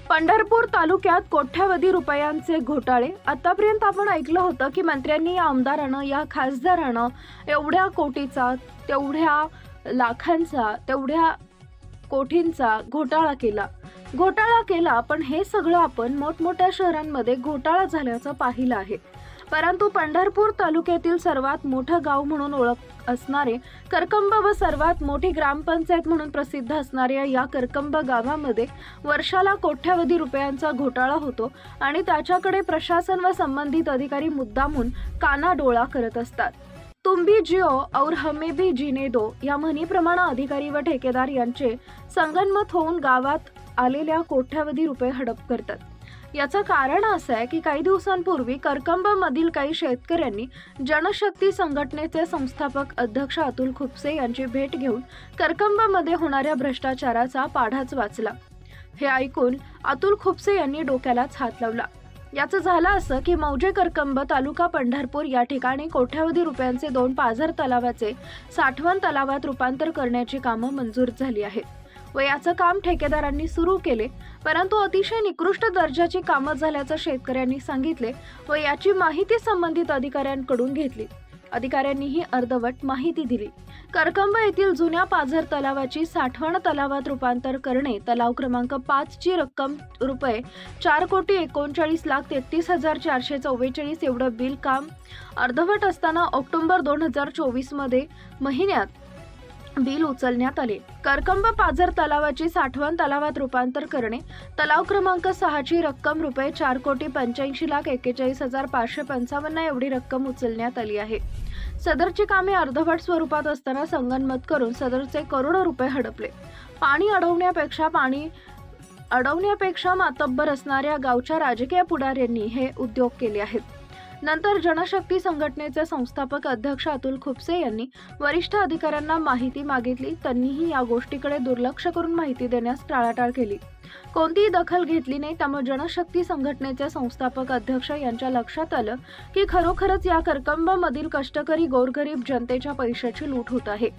पंढरपूर तालुक्यात कोट्यावधी रुपयांचे घोटाळे। आतापर्यंत आपण ऐकलं होतं की मंत्र्यांनी, या आमदारानं, या खासदारानं एवढ्या कोटीचा, तेवढ्या लाखांचा, तेवढ्या कोटींचा घोटाळा केला। पण हे सगळं आपण मोठमोठ्या शहरांमध्ये घोटाळा झाल्याचं पाहिलं आहे। परंतु पंढरपूर तालुक्यातील सर्वात मोठं गाव म्हणून ओळख असणारे करकंब व सर्वात मोठी ग्रामपंचायत म्हणून प्रसिद्ध असणाऱ्या या करकंब गावामध्ये वर्षाला कोट्यावधी रुपयांचा घोटाळा होतो आणि त्याच्याकडे प्रशासन व संबंधित अधिकारी मुद्दामून कानाडोळा करत असतात। तुम भी जिओ और हमें भी जीने दो या म्हणीप्रमाणे अधिकारी व ठेकेदार यांचे संगनमत होऊन गावात आलेल्या कोट्यावधी रुपये हडप करतात। याचं कारण असं आहे की काही दिवसांपूर्वी करकंब मधील काही शेतकऱ्यांनी जनशक्ती संघटनेचे संस्थापक अध्यक्ष अतुल खुपसे यांची भेट घेऊन करकंब मध्ये होणाऱ्या भ्रष्टाचाराचा पाढाच वाचला। हे ऐकून अतुल खुपसे यांनी डोक्यालाच हात लावला। याचं झालं असं की मौजे करकंब तालुका पंढरपूर या ठिकाणी कोट्यावधी रुपयांचे 2 पाझर तलावाचे साठवण तलावात रूपांतर करण्याची कामं मंजूर झाली आहेत व याचं काम ठेकेदारांनी सुरू केले। परंतु अतिशय निकृष्ट दर्जाची कामं झाल्याचं शेतकऱ्यांनी सांगितले व याची माहिती संबंधित अधिकाऱ्यांकडून घेतली। अधिकाऱ्यांनीही अर्धवट माहिती दिली। करकंब येथील जुन्या पाझर तलावाची साठवण तलावात रूपांतर करणे, तलाव क्रमांक 5 ची रक्कम रुपये 4,39,33,444 एवढं बिल काम अर्धवट असताना ऑक्टोबर 2024 मध्ये महिन्यात बिल उचलण्यात आले। करकंब पाझर तलावाची साठवण तलावात रूपांतर करणे, तलाव क्रमांक 6 ची रक्कम रुपये 4,85,41,555 एवढी रक्कम उचलण्यात आली आहे। सदरची कामे अर्धवट स्वरूपात असताना संगनमत करून सदरचे करोडो रुपये हडपले। पाणी अडवण्यापेक्षा मातब्बर असणाऱ्या गावच्या राजकीय पुढाऱ्यांनी हे उद्योग केले आहेत। नंतर जनशक्ती संघटनेचे संस्थापक अध्यक्ष अतुल खुपसे यांनी वरिष्ठ अधिकाऱ्यांना माहिती मागितली। त्यांनीही या गोष्टीकडे दुर्लक्ष करून माहिती देण्यास टाळाटाळ केली, कोणतीही दखल घेतली नाही। त्यामुळे जनशक्ती संघटनेचे संस्थापक अध्यक्ष यांच्या लक्षात आलं की खरोखरच या करकंब मधील कष्टकरी गोरगरीब जनतेच्या पैशाची लूट होत आहे।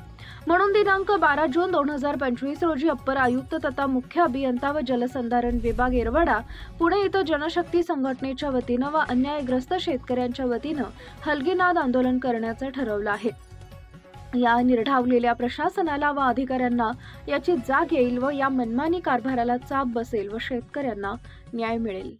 म्हणून दिनांक 12 जून 2025 रोजी अप्पर आयुक्त तथा मुख्य अभियंता व जलसंधारण विभाग येरवडा पुणे इथं जनशक्ती संघटनेच्या वतीनं व अन्यायग्रस्त शेतकऱ्यांच्या वतीनं हलगीनाद आंदोलन करण्याचं ठरवलं आहे। या निर्ढावलेल्या प्रशासनाला व अधिकाऱ्यांना याची जाग येईल व या मनमानी कारभाराला चाप बसेल व शेतकऱ्यांना न्याय मिळेल।